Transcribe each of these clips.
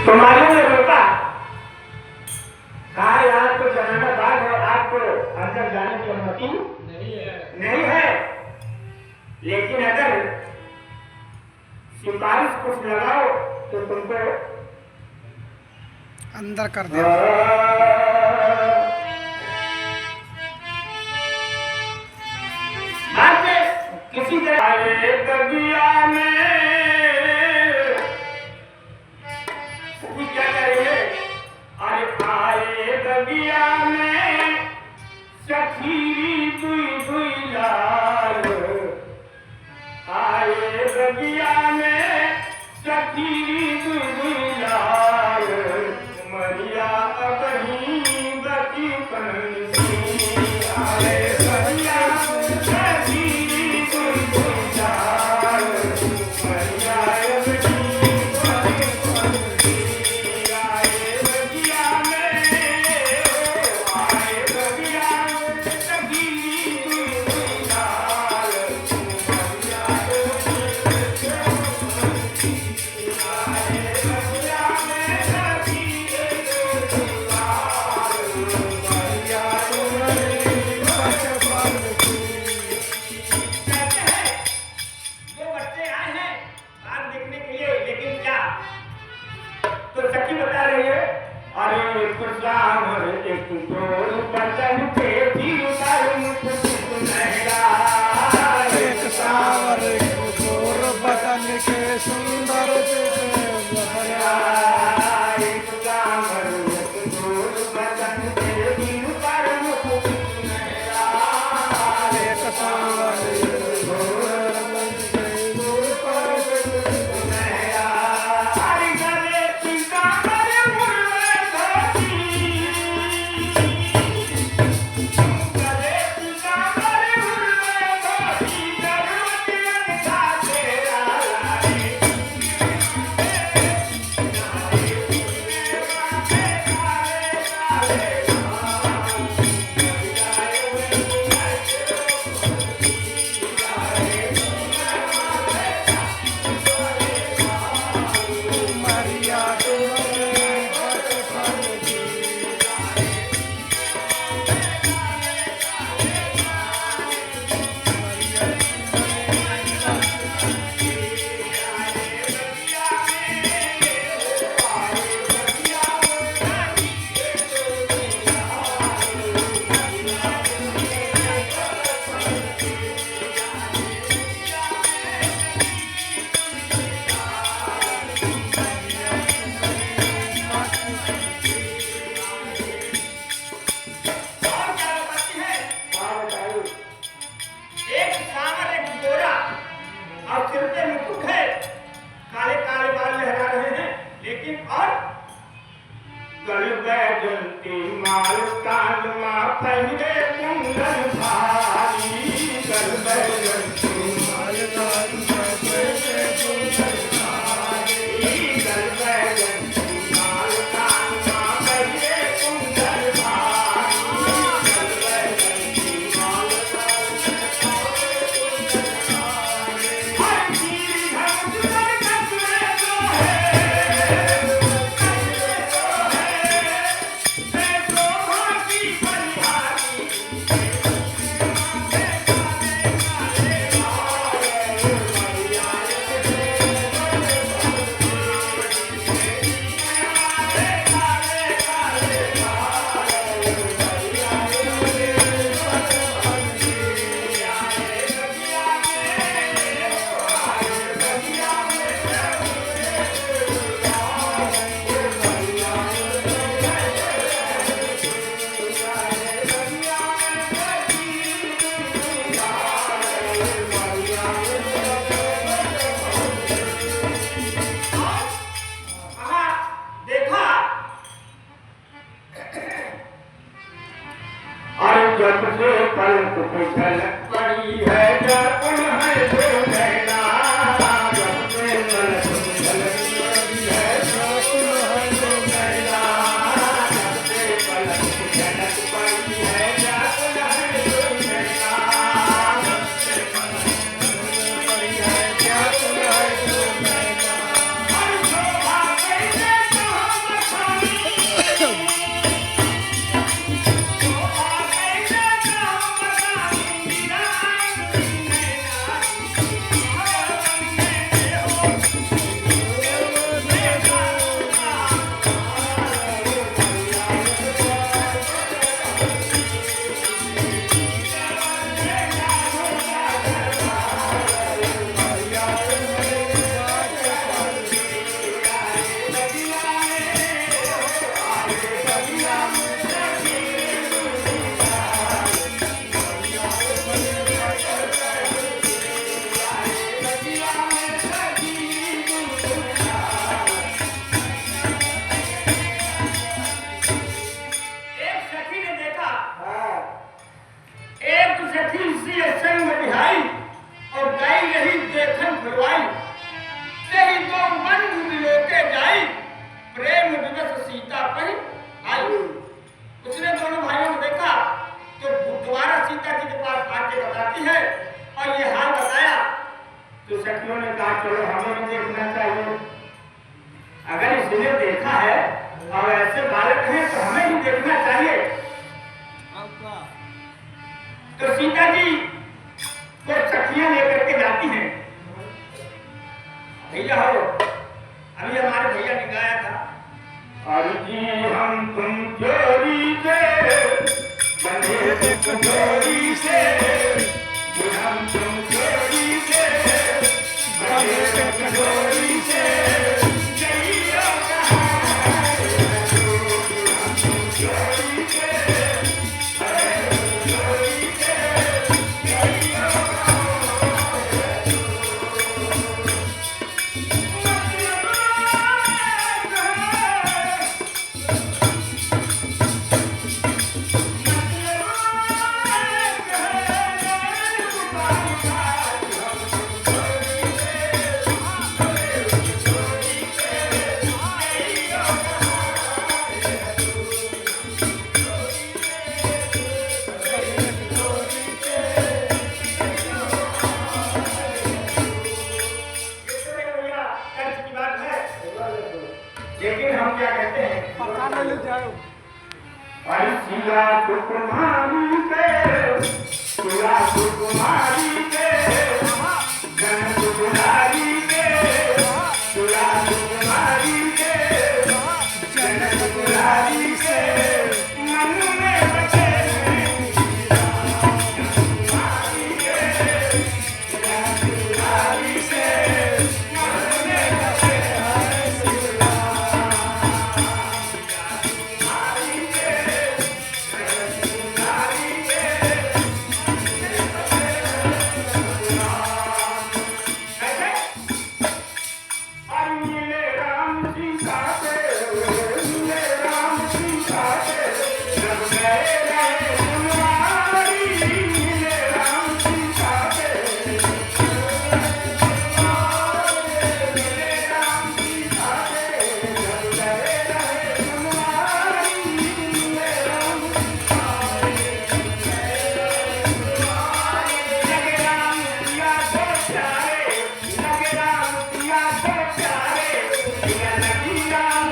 तो मालूम है रोका कहा यहाँ तो जनाना बाग है, आपको अंदर जाने की अनुमति नहीं है। लेकिन अगर सिफारिश कुछ लगाओ तो तुमको अंदर कर दे। किसी तरह में क्या करेंगे? अरे आए बगिया में सखी दुई दुई लाल, आए बगिया में सखी दुई दुई लाल, मरिया अपनी बची पंछी, आए बगिया सखी दुई दुई लाल, मरिया जब से पलक पे झलक पड़ी है जब है जो नैना, जब से पलक पे झलक पड़ी है जब है जो नैना, जब से पलक पे झलक पड़ी है जब है जो नैना, जब से पलक पे पड़ी है जब है जो नैना, हर शोभा कैसे तो अगर इसने देखा है और ऐसे बालक हैं तो हमें ही देखना चाहिए। तो सीता जी को सखियां लेकर के जाती हैं। भैया हो, अभी हमारे भैया ने गाया था, और जी हम तुम चोरी से बंधे चोरी से, हम तुम चोरी से बंधे चोरी से, जइयो कहाँ हम तुम चोरी से कुमारी के तुला कुमारी के जन कुमारी के तुला कुमारी के जन कुमारी के मन में बचे कुमारी के कुमारी से मन में बचे Yeah.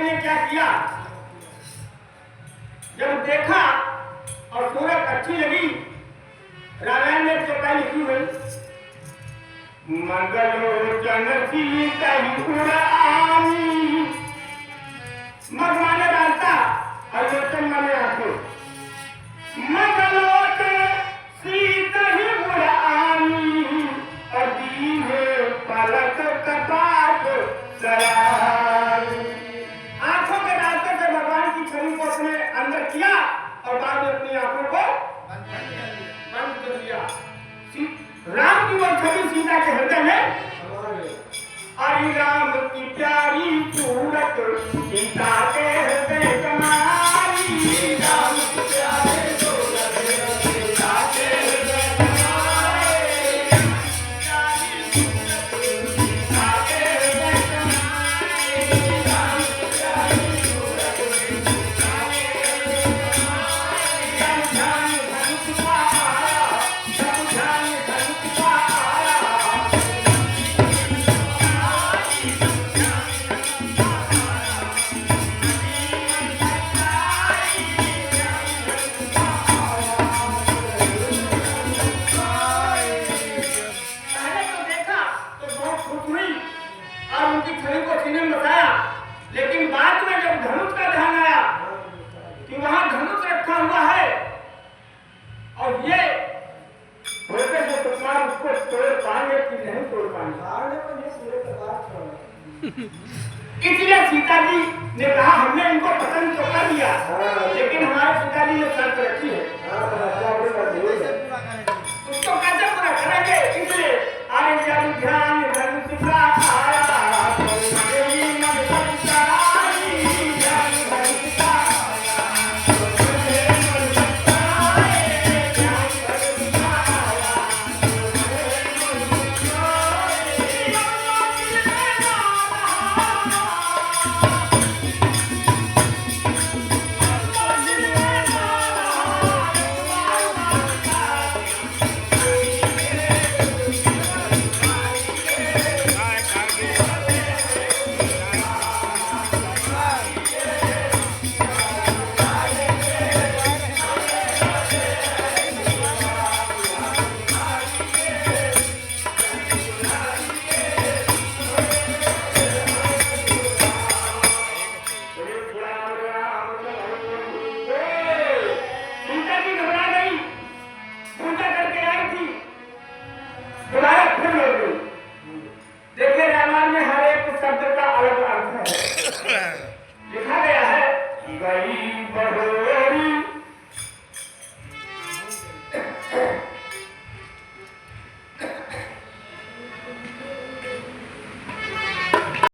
ने क्या किया, जब देखा और सूरत अच्छी लगी, रामायण में चौपाई लिखी हुई, मंगलोचन सीता ही उड़ानी, मग माने रास्ता और लोचन माने आंखों, मंगलोचन सीता ही उड़ानी और दीने पलक कपाट करानी। आंखों के रास्ते से भगवान की छवि को अपने अंदर किया और बाद में अपनी आंखों को बंद कर दिया। राम की वो छवि सीता के हृदय में, हरि राम की प्यारी सूरत सीता के हृदय कमाई, राम की प्यारी सूरत सीता के हृदय कमाई, प्यारी सूरत सीता के हृदय कमाई, राम की प्यारी सूरत सीता के हृदय कमाई। जब ध्यान धनुष पाया, जब ध्यान धनुष पाया, पहले तो देखा तो बहुत खुश हुई और उनकी छवि को सीने में बसाया, लेकिन बाद में जब धनुष का ध्यान आया कि वहां धनुष रखा हुआ है और ये बोलते जो तुम्हारा उसको तोड़ पाएंगे कि नहीं तोड़ पाएंगे, इसलिए सीता जी ने कहा